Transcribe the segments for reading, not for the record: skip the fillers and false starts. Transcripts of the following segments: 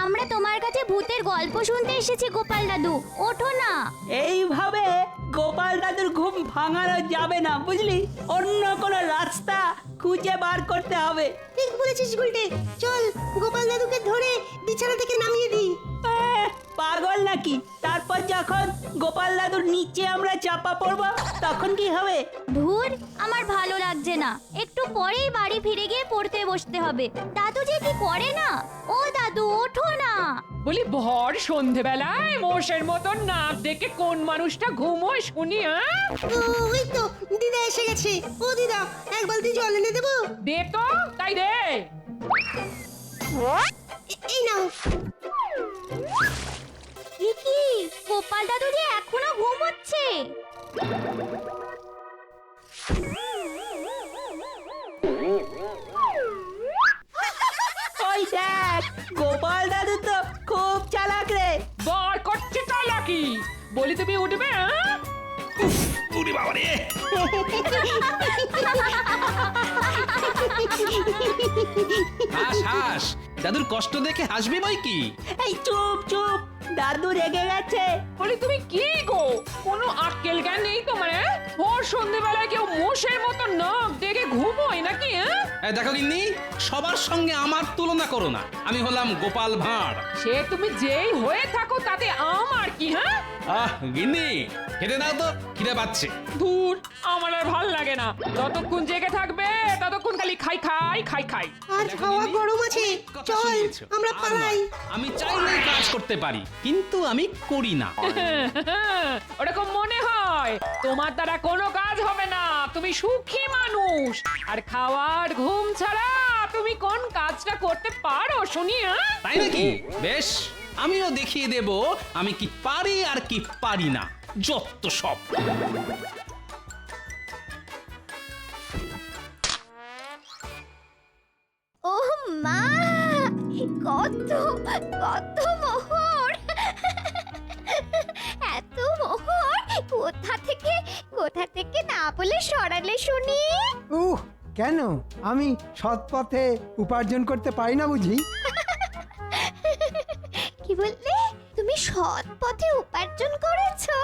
আমরা তোমার কাছে ভূতের গল্প শুনতে এসেছি গোপাল দাদু, ওঠো না। এইভাবে গোপাল দাদুর ঘুম ভাঙানো যাবে না, বুঝলি? অন্য কোনো রাস্তা খুঁজে বার করতে হবে। ঠিক বলেছিস গুলটে, চল গোপাল দাদুকে ধরে বিছানা থেকে নামিয়ে দিই। পাগল নাকি? তারপর যখন গোপাল দাদুর নিচে আমরা চাপা পড়বো তখন কি হবে? ধুর, আমার ভালো লাগছে না। একটু পরেই বাড়ি ফিরে গিয়ে পড়তে বসতে হবে। দাদু যে কি করে না। ও দাদু, ওঠো না। বলি ভর সন্ধেবেলায় মোষের মতন নাক ডেকে কোন মানুষটা ঘুমোয় শুনি? ওই তো দিদা এসে গেছে। ও দিদা, এক বালতি জল এনে দেবো? দে তো, তাই দে। এই নাও। এ কি, গোপাল দাদু যে এখনো ঘুমোচ্ছে। ওই দেখ, গোপাল দাদু তো খুব চালাক রে। বর করছে চালাকি। বলি তুমি উঠবে? ওরে বাবা রে! হাস হাস, দাদুর কষ্ট দেখে হাসবি বই কি? এই চুপ চুপ, দাদু রেগে গেছে। বলি তুমি কি গো, কোনো আক্কেল জ্ঞান নেই তোমার? ভোর সন্ধেবেলায় কেউ মোষের মতো নাক ডেকে ঘুমোয় নাকি? দেখো গিন্নি, সবার সঙ্গে আমার তুলনা করো না। আমি হলাম গোপাল ভাঁড়। সে তুমি যেই হয়ে থাকো তাতে আমার কি? গিন্নি, খেতে দাও তো, খিদে পাচ্ছে। ধুর, আমার আর ভাল লাগে না। যতক্ষণ জেগে থাকবে ততক্ষণ খালি খাই খাই খাই খাই। আজ দেখো হাওয়া গিন্নি, গরম আছে, অনেক কথা চল শুনিয়েছো। আমরা আর পালাই। নয়, আমি চাইলেই কাজ করতে পারি, কিন্তু আমি করি না। ওরকম মনে হয়। তোমার দ্বারা কোনো কাজ হবে না। তুমি সুখী মানুষ। আর খাওয়ার ঘুম ছাড়া তুমি কোন কাজটা করতে পারো শুনি? তাই নাকি? বেশ, আমিও দেখিয়ে দেব আমি কি পারি আর কি পারি না। যত সব। ও মা, কত কত মোহর। এত মোহর কোথা থেকে না বলে সরালে শুনি? কেন আমি সৎ পথে উপার্জন করতে পারি না বুঝি? কি বললে? তুমি সৎ পথে উপার্জন করেছো?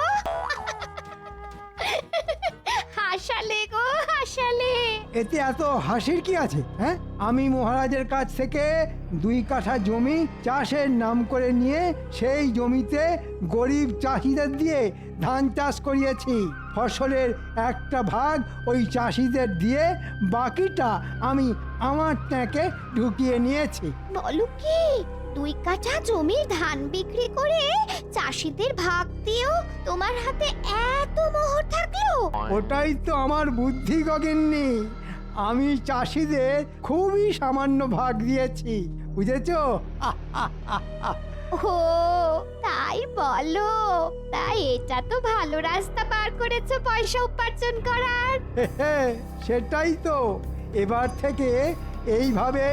হাসালে গো, হাসালে। এতে এত হাসির কি আছে? হ্যাঁ, আমি মহারাজের কাছ থেকে 2 কাঠা জমি চাষের নাম করে নিয়ে সেই জমিতে গরিব চাষিদের দিয়ে ধান চাষ করিয়েছি। ফসলের একটা ভাগ ওই চাষিদের দিয়ে বাকিটা আমি আমার ট্যাঁকে ঢুকিয়ে নিয়েছি। বলো কি, 2 কাঠা জমির ধান বিক্রি করে চাষিদের ভাগ দিয়েও তোমার হাতে এত মোহর থাকলো? ওটাই তো আমার বুদ্ধি গগিন্নি। আমি চাষিদের খুবই সামান্য ভাগ দিয়েছি, বুঝেছো? ও তাই বলো? তাই এটা তো ভালো রাস্তা বার করেছো পয়সা উপার্জন করার। সেটাই তো। এবার থেকে এইভাবে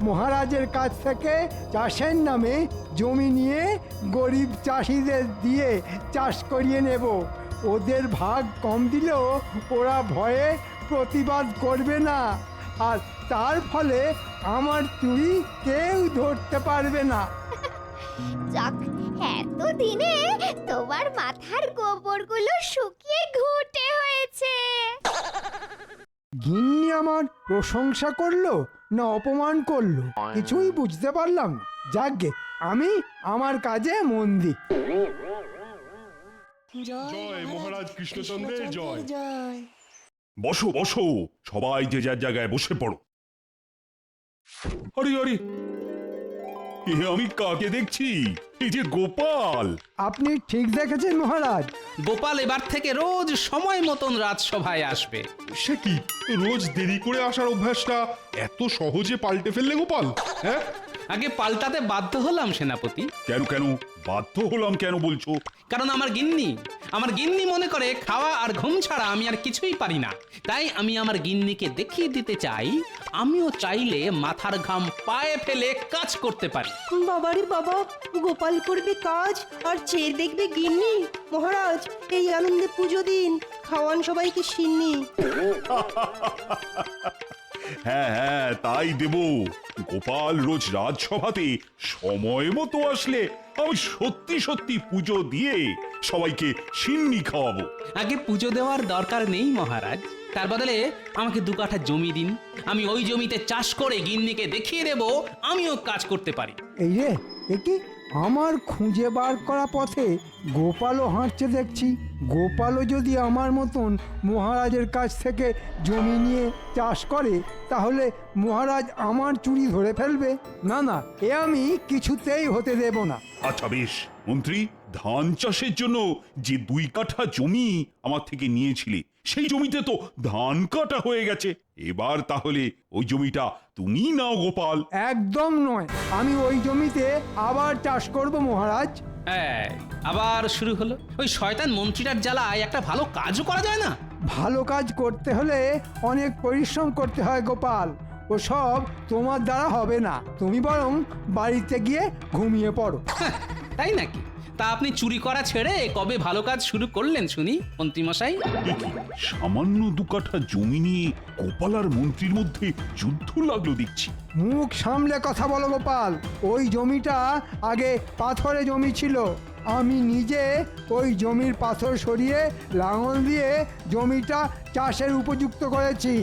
মহারাজের কাছ থেকে চাষের নামে জমি নিয়ে গরিব চাষিদের দিয়ে চাষ করিয়ে নেব। ওদের ভাগ কম দিলেও ওরা ভয়ে প্রতিবাদ করবে না, আর তার ফলে আমার চুরি কেউ ধরতে পারবে না। যাক, এতদিনে তোমার মাথার গোবরগুলো শুকিয়ে ঘুটে হয়েছে। গিন্নি আমার প্রশংসা করলো না অপমান করলো কিছুই বুঝতে পারলাম না। যাকগে, আমি আমার কাজে মন দিই। জয় মহারাজ কৃষ্ণচন্দ্রের জয়। জয়। বসো বসো, সবাই যে যার জায়গায় বসে পড়ো। আরে আরে, এ আমি কাকে দেখছি? এই যে গোপাল। আপনি ঠিক দেখেছেন মহারাজ। গোপাল এবার থেকে রোজ সময় মতন রাজসভায় আসবে। সে কি, রোজ দেরি করে আসার অভ্যাসটা এত সহজে পাল্টে ফেললে গোপাল? হ্যাঁ, আগে পাল্টাতে বাধ্য হলাম সেনাপতি। কেন কেন বাধ্য হলাম কেন বলছো? কারণ আমার গিন্নি মনে করে খাওয়া আর ঘুম ছাড়া আমি আর কিছুই পারি না। তাই আমি আমার গিন্নিকে দেখিয়ে দিতে চাই আমিও চাইলে মাথার ঘাম পায়ে ফেলে কাজ করতে পারি। বাবারে বাবা, গোপাল করবে কাজ আর চেয়ে দেখবে গিন্নি। মহারাজ, এই আনন্দে পুজো দিন, খাওয়ান সবাইকে সিন্নি। হ্যাঁ হ্যাঁ তাই দেব। গোপাল রোজ রাজসভাতে সময় মতো আসলে আমি সত্যি সত্যি পুজো দিয়ে সবাইকে সিন্নি খাওয়াবো। আগে পুজো দেওয়ার দরকার নেই মহারাজ, তার বদলে আমাকে 2 কাঠা জমি দিন। আমি ওই জমিতে চাষ করে গিন্নিকে দেখিয়ে দেব আমিও কাজ করতে পারি। এই রে, এ কি আমার খুঁজে বার করা পথে গোপালও হাঁটছে দেখছি। গোপালও যদি আমার মতন মহারাজের কাছ থেকে জমি নিয়ে চাষ করে তাহলে মহারাজ আমার চুরি ধরে ফেলবে। না না, এ আমি কিছুতেই হতে দেব না। আচ্ছা বেশ মন্ত্রী, ধান চাষের জন্য যে 2 কাঠা জমি আমার থেকে নিয়েছিলে সেই জমিতে তো ধান কাটা হয়ে গেছে। এবার তাহলে ওই জমিটা তুমি নাও গোপাল। একদম নয়, আমি ওই জমিতে আবার চাষ করব মহারাজ। এই, আবার শুরু হলো। ওই শয়তান মন্ত্রীটার জ্বালায় একটা ভালো কাজও করা যায় না। ভালো কাজ করতে হলে অনেক পরিশ্রম করতে হয় গোপাল, ও সব তোমার দ্বারা হবে না। তুমি বরং বাড়িতে গিয়ে ঘুমিয়ে পড়ো। তাই নাকি? তা আপনি চুরি করা ছেড়ে কবে ভালো কাজ শুরু করলেন শুনি মন্ত্রীমশাই? এ কি, সামান্য 2 কাঠা জমি নিয়ে গোপাল আর মন্ত্রীর মধ্যে যুদ্ধ লাগলো দেখছি। মুখ সামলে কথা বলো গোপাল। ওই জমিটা আগে পাথরে জমি ছিল। আমি নিজে ওই জমির পাথর সরিয়ে লাঙল দিয়ে জমিটা চাষের উপযুক্ত করেছি।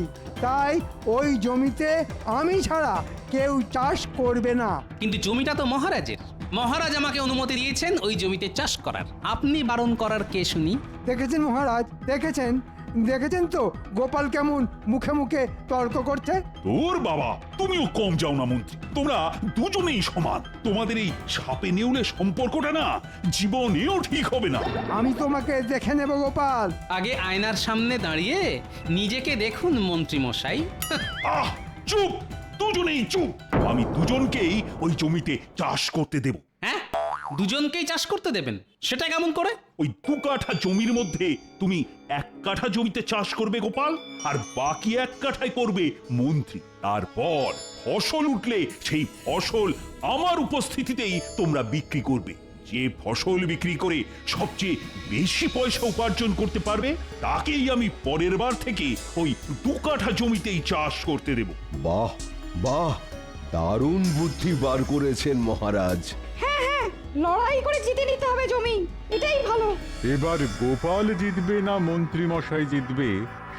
তাই ওই জমিতে আমি ছাড়া কেউ চাষ করবে না। কিন্তু জমিটা তো মহারাজের। মহারাজ আমাকে অনুমতি দিয়েছেন ওই জমিতে চাষ করার। আপনি বারণ করার কে শুনি? দেখেছেন মহারাজ, দেখেছেন তো গোপাল কেমন মুখে মুখে তর্ক করছে। তোর বাবা, তুমিও কম যাও না মন্ত্রী। তোমরা দুজনেই সমান। তোমাদের এই সাপে নেউলে সম্পর্কটা না জীবনেও ঠিক হবে না। আমি তোমাকে দেখে নেব গোপাল। আগে আয়নার সামনে দাঁড়িয়ে নিজেকে দেখুন মন্ত্রীমশাই। আহ, চুপ, দুজনেই চুপ। আমি দুজনকেই ওই জমিতে চাষ করতে দেব। হ্যাঁ, দুজনকেই চাষ করতে দেবেন? সেটা কেমন করে? ওই 2 কাঠা জমির মধ্যে তুমি 1 কাঠা জমিতে চাষ করবে গোপাল, আর বাকি 1 কাঠায় করবে মন্ত্রী। তারপর ফসল উঠলে সেই ফসল আমার উপস্থিতিতেই তোমরা বিক্রি করবে। যে ফসল বিক্রি করে সবচেয়ে বেশি পয়সা উপার্জন করতে পারবে তাকেই আমি পরের বার থেকে ওই 2 কাঠা জমিতেই চাষ করতে দেব। বাহ বাহ, দারুণ বুদ্ধি বার করেছেন মহারাজ। লড়াই করে জিতে নিতে হবে জমি, এটাই ভালো। এবার গোপাল জিতবে না মন্ত্রী মশাই জিতবে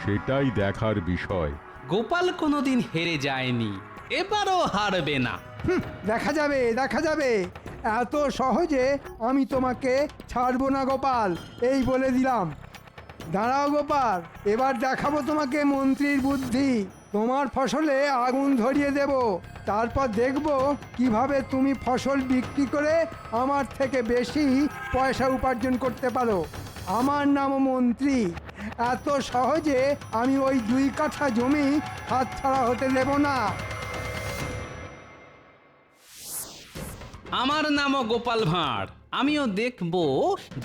সেটাই দেখার বিষয়। গোপাল কোনোদিন হেরে যায়নি, এবারও হারবে না। দেখা যাবে। এত সহজে আমি তোমাকে ছাড়বো না গোপাল, এই বলে দিলাম। দাঁড়াও গোপাল, এবার দেখাবো তোমাকে মন্ত্রীর বুদ্ধি। তোমার ফসলে আগুন ধরিয়ে দেব, তারপর দেখব কিভাবে তুমি ফসল বিক্রি করে আমার থেকে বেশি পয়সা উপার্জন করতে পারো। আমার নাম মন্ত্রী। এত সহজে আমি ওই 2 কাঠা জমি হাতছাড়া হতে দেব না। আমার নামও গোপাল ভাঁড়। আমিও দেখব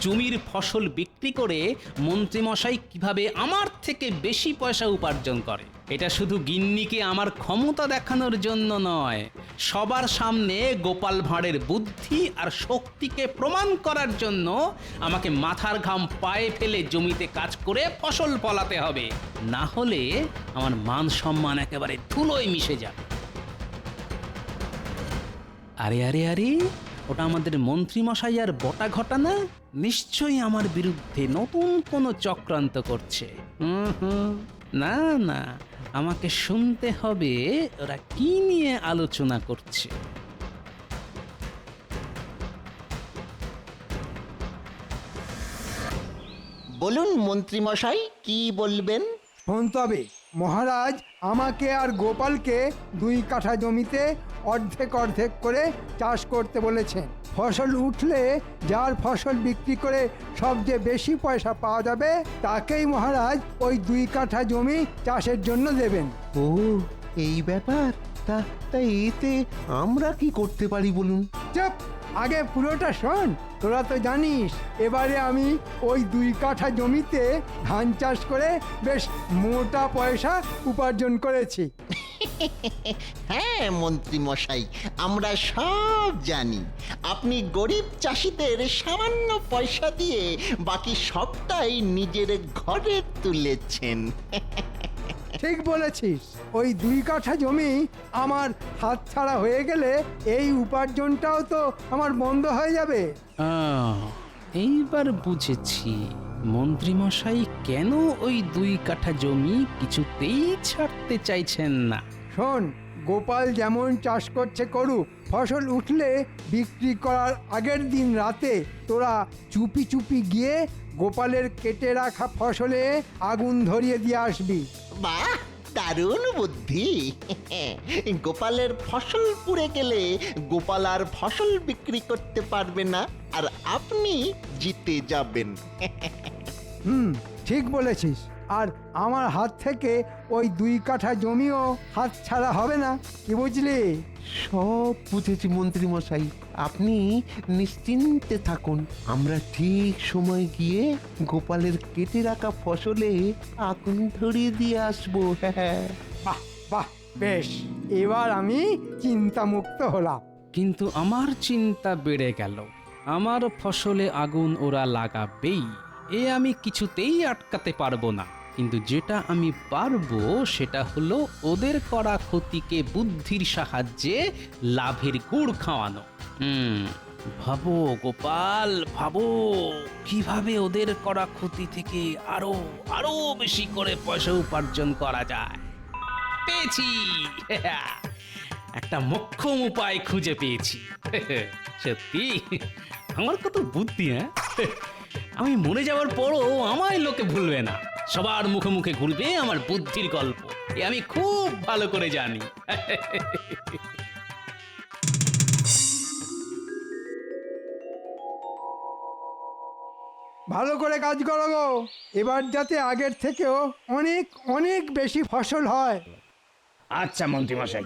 জমির ফসল বিক্রি করে মন্ত্রীমশাই কিভাবে আমার থেকে বেশি পয়সা উপার্জন করে। এটা শুধু গিন্নিকে আমার ক্ষমতা দেখানোর জন্য নয়, সবার সামনে গোপাল ভাঁড়ের বুদ্ধি আর শক্তিকে প্রমাণ করার জন্য আমাকে মাথার ঘাম পায়ে ফেলে জমিতে কাজ করে ফসল ফলাতে হবে। না হলে আমার মান সম্মান একেবারে ধুলোয় মিশে যাবে। আরে, ওটা আমাদের মন্ত্রীমশাই আর বটা ঘটানা। নিশ্চয়ই আমার বিরুদ্ধে নতুন কোনো চক্রান্ত করছে। না, আমাকে শুনতে হবে ওরা কি নিয়ে আলোচনা করছে। বলুন মন্ত্রী মশাই, কি বলবেন? শোন তবে, মহারাজ আমাকে আর গোপালকে 2 কাঠা জমিতে অর্ধেক করে চাষ করতে বলেছেন। ফসল উঠলে যার ফসল বিক্রি করে সবচেয়ে বেশি পয়সা পাওয়া যাবে তাকেই মহারাজ ওই 2 কাঠা জমি চাষের জন্য দেবেন। ও, এই ব্যাপার। তা এতে আমরা কি করতে পারি বলুন? চুপ, আগে পুরোটা শোন। তোরা তো জানিস এবারে আমি ওই 2 কাঠা জমিতে ধান চাষ করে বেশ মোটা পয়সা উপার্জন করেছি। হ্যাঁ মন্ত্রী মশাই, আমরা সব জানি। আপনি গরিব চাষিদের সামান্য পয়সা দিয়ে বাকি সবটাই নিজের ঘরে তুলেছেন। ঠিক বলেছিস, ওই 2 কাঠা জমি আমার হাতছাড়া হয়ে গেলে এই উপার্জনটাও তো আমার বন্ধ হয়ে যাবে। এইবার বুঝেছি মন্ত্রী মশাই কেন ওই 2 কাঠা জমি কিছুতেই ছাড়তে চাইছেন না। শোন, গোপাল যেমন চাষ করছে করুক, ফসল উঠলে বিক্রি করার আগের দিন রাতে তোরা চুপি চুপি গিয়ে গোপালের কেটে রাখা ফসলে আগুন ধরিয়ে দিয়ে আসবি। বাহ, দারুণ বুদ্ধি। গোপালের ফসল পুড়ে গেলে গোপাল আর ফসল বিক্রি করতে পারবে না, আর আপনি জিতে যাবেন। ঠিক বলেছিস। আর আমার হাত থেকে ওই 2 কাঠা জমিও হাত ছাড়া হবে না, কি বুঝলি? সব বুঝেছি মন্ত্রী মশাই, আপনি নিশ্চিন্তে থাকুন। আমরা ঠিক সময় গিয়ে গোপালের কেটে রাখা ফসলে আগুন ধরিয়ে দিয়ে আসবো। হ্যাঁ, বাহ বাহ, বেশ, এবার আমি চিন্তামুক্ত হলাম। কিন্তু আমার চিন্তা বেড়ে গেল। আমার ফসলে আগুন ওরা লাগাবেই, এ আমি কিছুতেই আটকাতে পারবো না। কিন্তু যেটা আমি পারবো সেটা হলো ওদের করা ক্ষতিকে বুদ্ধির সাহায্যে লাভের গুড় খাওয়ানো। ভাবো গোপাল, ভাবো কিভাবে ওদের করা ক্ষতি থেকে আরো আরো বেশি করে পয়সা উপার্জন করা যায়। পেয়েছি, একটা মোক্ষম উপায় খুঁজে পেয়েছি। সত্যি আমার কত বুদ্ধি! হ্যাঁ, আমি মরে যাওয়ার পরও আমায় লোকে ভুলবে না, সবার মুখে মুখে ঘুরবে আমার বুদ্ধির গল্প। এ আমি খুব ভালো করে জানি। ভালো করে কাজ করো গো, এবার যাতে আগের থেকেও অনেক অনেক বেশি ফসল হয়। আচ্ছা মন্ত্রী মশাই।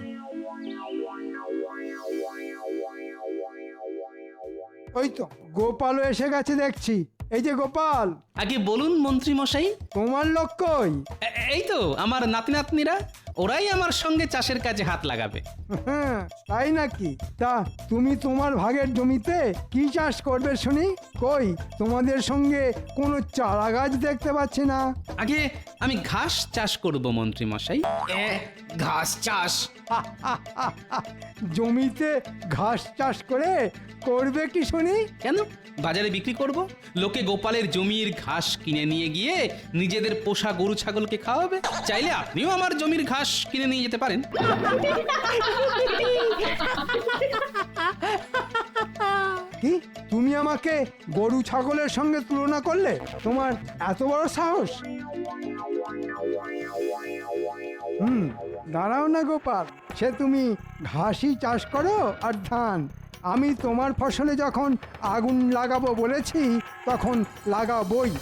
ওই তো গোপালও এসে গেছে দেখছি। এই যে গোপাল। আগে বলুন মন্ত্রী মশাই। তোমার লোক কই? এই তো আমার নাতি নাতনিরা, ওরাই আমার সঙ্গে চাষের কাজে হাত লাগাবে। হ্যাঁ, তাই নাকি? তা তুমি তোমার ভাগের জমিতে কি চাষ করবে শুনি? কই তোমাদের সঙ্গে কোনো চারা গাছ দেখতে পাচ্ছি না। আগে আমি ঘাস চাষ করব মন্ত্রী মশাই। ঘাস চাষ? জমিতে ঘাস চাষ করে করবে কি শুনি? কেন, বাজারে বিক্রি করব। লোকে গোপালের জমির ঘাস কিনে নিয়ে গিয়ে নিজেদের পোষা গরু ছাগলকে খাওয়াবে। চাইলে আপনিও আমার জমির ঘাস কিনে নিয়ে যেতে পারেন। কি তুমি আমাকে গরু ছাগলের সঙ্গে তুলনা করলে? তোমার এত বড় সাহস? দাঁড়াও না গোপাল, সে তুমি ঘাসই চাষ করো আর ধান। আমি তোমার ফসলে যখন আগুন লাগাবো বলেছি তখন লাগাবই।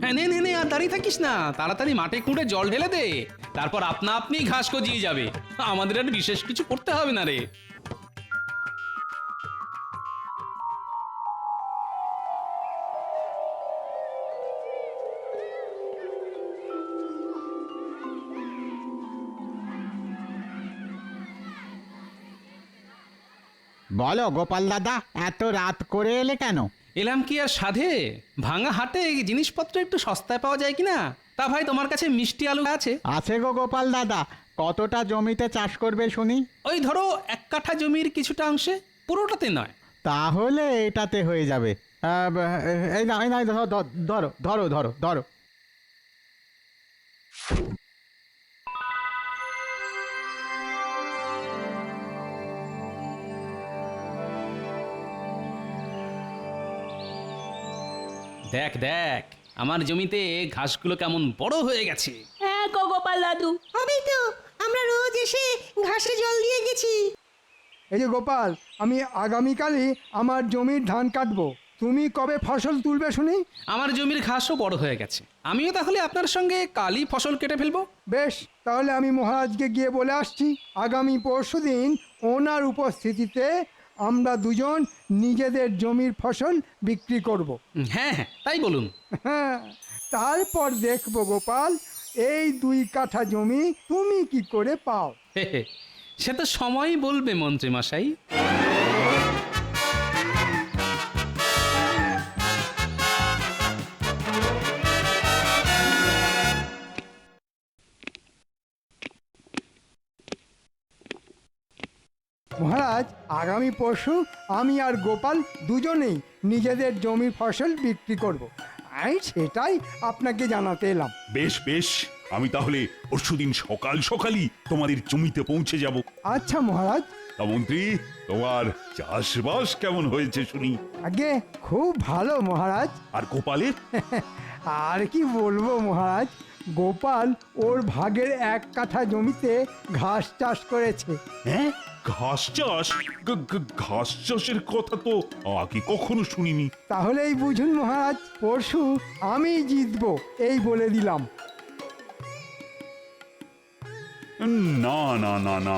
হ্যাঁ, নে নে নে, আর দাঁড়িয়ে থাকিস না, তাড়াতাড়ি মাঠে খুঁড়ে জল ঢেলে দে, তারপর আপনা আপনি ঘাস গজিয়ে যাবে। আমাদের আর বিশেষ কিছু করতে হবে না রে। বলো গোপাল দাদা, এত রাত করে এলে কেন? এলাম কি আর সাধে, ভাঙা হাটে জিনিসপত্র একটু সস্তায় পাওয়া যায় কিনা। তা ভাই, তোমার কাছে মিষ্টি আলু আছে? আছে গো গোপাল দাদা। কতটা জমিতে চাষ করবে শুনি? ওই ধরো 1 কাঠা জমির কিছুটা অংশে, পুরোটাতে নয়। তাহলে এটাতে হয়ে যাবে। এই না, ধরো ধরো ধরো ধরো ধরো। দেখ দেখ, আমার জমিতে ঘাসগুলো কেমন বড় হয়ে গেছে। হ্যাঁ গো গোপাল দাদু। আমি তো, আমরা রোজ এসে ঘাসে জল দিয়ে গেছি। এই যে গোপাল, আমি আগামীকালই আমার জমির ধান কাটবো। তুমি কবে ফসল তুলবে শুনি? আমার জমির ঘাসও বড় হয়ে গেছে, আমিও তাহলে আপনার সঙ্গে কালই ফসল কেটে ফেলবো। বেশ, তাহলে আমি মহারাজকে গিয়ে বলে আসছি আগামী পরশুদিন ওনার উপস্থিতিতে আমরা দুজন নিজেদের জমির ফসল বিক্রি করব। হ্যাঁ হ্যাঁ, তাই বলুন। হ্যাঁ, তারপর দেখব গোপাল এই 2 কাঠা জমি তুমি কি করে পাও। সে তো সময়ই বলবে মন্ত্রী মশাই। মহারাজ আগামী পরশু আমি আর গোপাল দুজনেই নিজেদের জমির ফসল বিক্রি করব। আমি সেটাই আপনাকে জানাতে এলাম। বেশ বেশ, আমি তাহলে পরশুদিন সকাল সকালই তোমাদের জমিতে পৌঁছে যাব। আচ্ছা মহারাজ। তা মন্ত্রী, তোমার চাষবাস কেমন হয়েছে শুনি? আগে খুব ভালো মহারাজ। আর গোপালের? আর কি বলবো মহারাজ, গোপাল ওর ভাগের 1 কাঠা জমিতে ঘাস চাষ করেছে। হ্যাঁ, ঘাস চাষ? ঘাস চাষের কথা তো আগে কখনো শুনিনি। তাহলেই বুঝুন মহারাজ, পরশু আমি জিতবো এই বলে দিলাম। না না না না,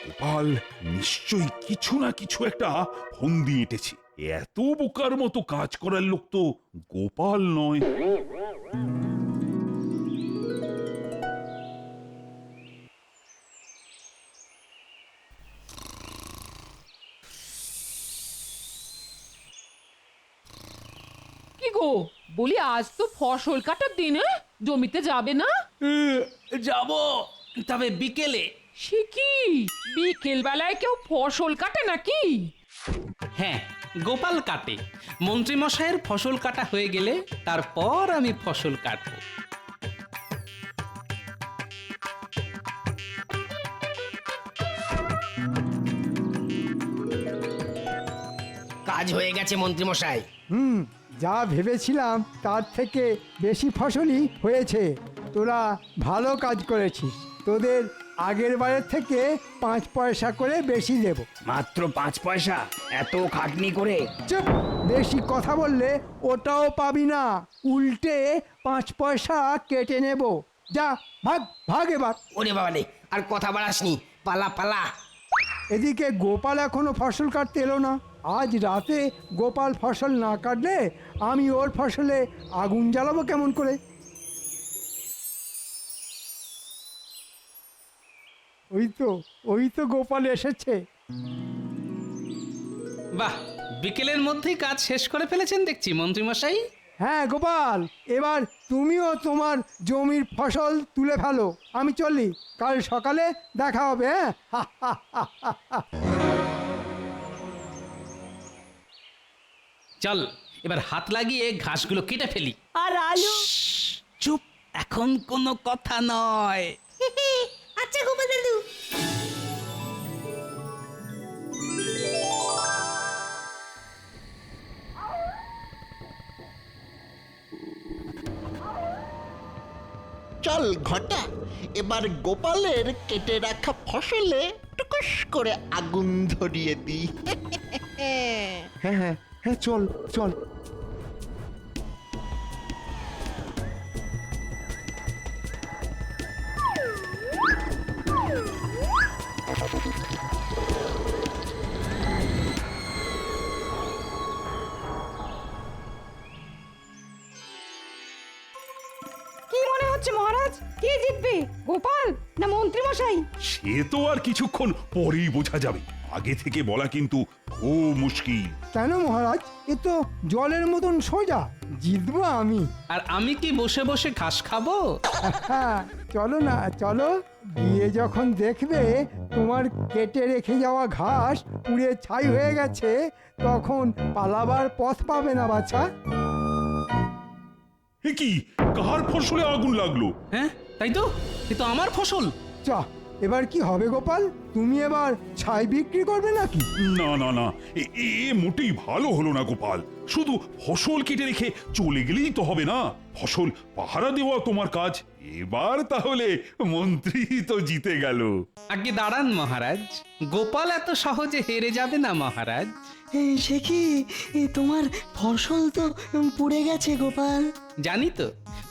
গোপাল নিশ্চয়ই কিছু না কিছু একটা ফন্দি এঁটেছে। এত বোকার মতো কাজ করার লোক তো গোপাল নয়। কি গো, বলি আজ তো ফসল কাটার দিন, জমিতে যাবে না? যাব, তবে বিকেলে। সে কি, বিকেল বেলায় কেউ ফসল কাটে নাকি? হ্যাঁ, গোপাল কাটে। মন্ত্রী মশাইয়ের ফসল কাটা হয়ে গেলে তারপর আমি ফসল কাটবো। কাজ হয়ে গেছে মন্ত্রী মশাই। যা ভেবেছিলাম তার থেকে বেশি ফসলই হয়েছে। তোরা ভালো কাজ করেছিস। তোদের আগের বারের থেকে 5 পয়সা করে বেশি দেব। মাত্র 5 পয়সা? এত খাটনি করে? চুপ, বেশি কথা বললে ওটাও পাবি না, উল্টে 5 পয়সা কেটে নেব। যা, ভাগ ভাগ এবার। ওরে বাবালে, আর কথা বাড়াসনি, পালা পালা। এদিকে গোপাল এখনো ফসল কাটতে এলো না। আজ রাতে গোপাল ফসল না কাটলে আমি ওর ফসলে আগুন জ্বালাবো কেমন করে? ওই তো গোপাল এসেছে। বাহ, বিকেলের মধ্যেই কাজ শেষ করে ফেলেছেন দেখছি মন্ত্রী মশাই। হ্যাঁ গোপাল, এবার তুমিও তোমার জমির ফসল তুলে ফেলো। আমি চলি, কাল সকালে দেখা হবে। হ্যাঁ, চল, এবার হাত লাগিয়ে ঘাসগুলো কেটে ফেলি। আর আলু? চুপ, এখন কোনো কথা নয়। আচ্ছা গোপাল দাদু। চল ঘটা, এবার গোপালের কেটে রাখা ফসলে টুকুস করে আগুন ধরিয়ে দিই। হ্যাঁ হ্যাঁ হ্যাঁ, চল চল। কি মনে হচ্ছে মহারাজ, কে জিতবে, গোপাল না মন্ত্রী মশাই? সে তো আর কিছুক্ষণ পরেই বোঝা যাবে। আগে থেকে বলা কিন্তু খুব মুশকিল। কেন মহারাজ, এ তো জলের মতন সোজা। জিতবো আমি। আর আমি কি বসে বসে ঘাস খাবো? হ্যাঁ, চলো না, চলো। গিয়ে যখন দেখবে তোমার কেটে রেখে যাওয়া ঘাস পুড়ে ছাই হয়ে গেছে, তখন পালাবার পথ পাবে না বাছা। এ কি, কার ফসলে আগুন লাগলো? হ্যাঁ, তাই তো, এ তো আমার ফসল। চ, এবার কি হবে গোপাল? তুমি এবার ছাই বিক্রি করবে নাকি? না না না, এ মোটেই ভালো হলো না গোপাল। শুধু ফসল কেটে রেখে চলে গেলেই তো হবে না, ফসল পাহারা দেওয়া তোমার কাজ। এবার তাহলে মন্ত্রী তো জিতে গেল। আগে দাঁড়ান মহারাজ, গোপাল এত সহজে হেরে যাবে না মহারাজ। সে কি, তোমার ফসল তো পুড়ে গেছে গোপাল। জানি তো,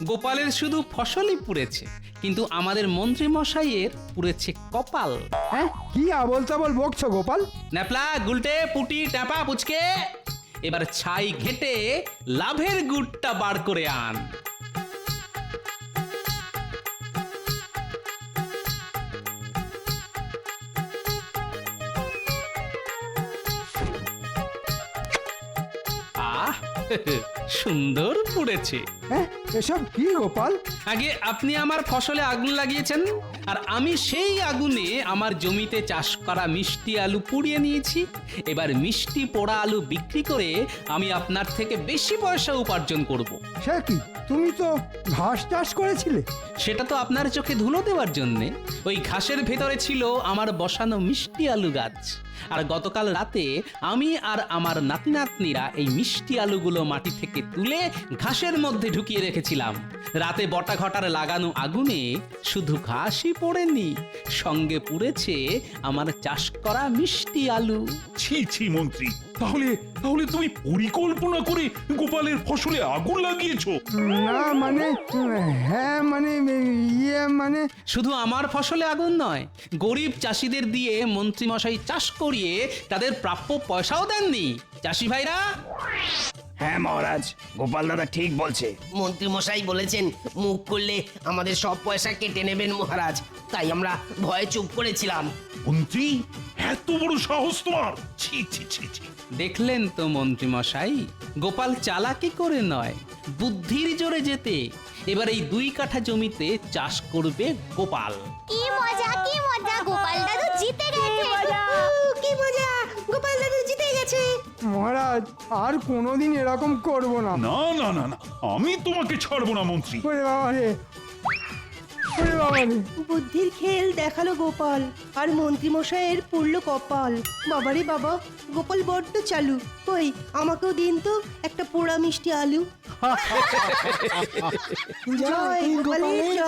গোপালের শুধু ফসলই পুড়েছে, কিন্তু আমাদের মন্ত্রী মশাইয়ের পুড়েছে কপাল। হ্যাঁ, কি আবল তাবল বকছো গোপাল? ন্যাপলা, গুলটে, পুটি, টাপা, পুচকে, এবার ছাই ঘেটে লাভের গুড়টা বার করে আন। আহ, সুন্দর পুড়েছে। হ্যাঁ, এসব কি গোপাল? আগে আপনি আমার ফসলে আগুন লাগিয়েছেন, আর আমি সেই আগুনে আমার জমিতে চাষ করা মিষ্টি আলু পুড়িয়ে নিয়েছি। এবার মিষ্টি পোড়া আলু বিক্রি করে আমি আপনার থেকে বেশি পয়সা উপার্জন করব। সে কি, তুমি তো ঘাস চাষ করেছিলে? সেটা তো আপনার চোখে ধুলো দেওয়ার জন্যে। ওই ঘাসের ভেতরে ছিল আমার বসানো মিষ্টি আলু গাছ। আর গতকাল রাতে আমি আর আমার নাতি নাতনিরা এই মিষ্টি আলুগুলো মাটি থেকে তুলে ঘাসের মধ্যে ঢুকিয়ে রেখেছিলাম। রাতে বটা ঘটার লাগানো আগুনে শুধু ঘাসই পোড়েনি, সঙ্গে পুড়েছে আমার চাষ করা মিষ্টি আলু। ছি ছি মন্ত্রী, তাহলে তাহলে তুমি পরিকল্পনা করে গোপালের ফসলে আগুন লাগিয়েছো? না মানে, হ্যাঁ মানে ইয়ে মানে শুধু আমার ফসলে আগুন নয়, গরিব চাষিদের দিয়ে মন্ত্রী মশাই চাষ করিয়ে তাদের প্রাপ্য পয়সাও দেননি। চাষি ভাইরা, হ্যাঁ মহারাজ, গোপাল দাদা ঠিক বলছে। মন্ত্রী মশাই বলেছেন মুখ করলে আমাদের সব পয়সা কেটে নেবেন মহারাজ, তাই আমরা ভয়ে চুপ করেছিলাম। মন্ত্রী, এত বড় সাহস তোমার! ছি ছি ছি ছি। দেখলেন তো মন্ত্রী মশাই, গোপাল চালাকি করে নয়, বুদ্ধির জোরে যেতে এবার এই 2 কাঠা জমিতে চাষ করবে গোপাল। কি মজা, গোপাল দাদু জিতে গেছে। কি মজা, গোপাল দাদু জিতে গেছে। মহারাজ, আর কোনোদিন এরকম করব না। না না না না, আমি তোমাকে ছাড়বো না মন্ত্রী। ওরে বাবা রে, ওরে বাবা রে। বুদ্ধির খেল দেখালো গোপাল, আর মন্ত্রী মশাইয়ের পুড়লো কপাল। বাবারে বাবা, গোপাল বড্ড চালু। কই, আমাকেও দিন তো একটা পোড়া মিষ্টি আলু। জয় গোপালের জয়।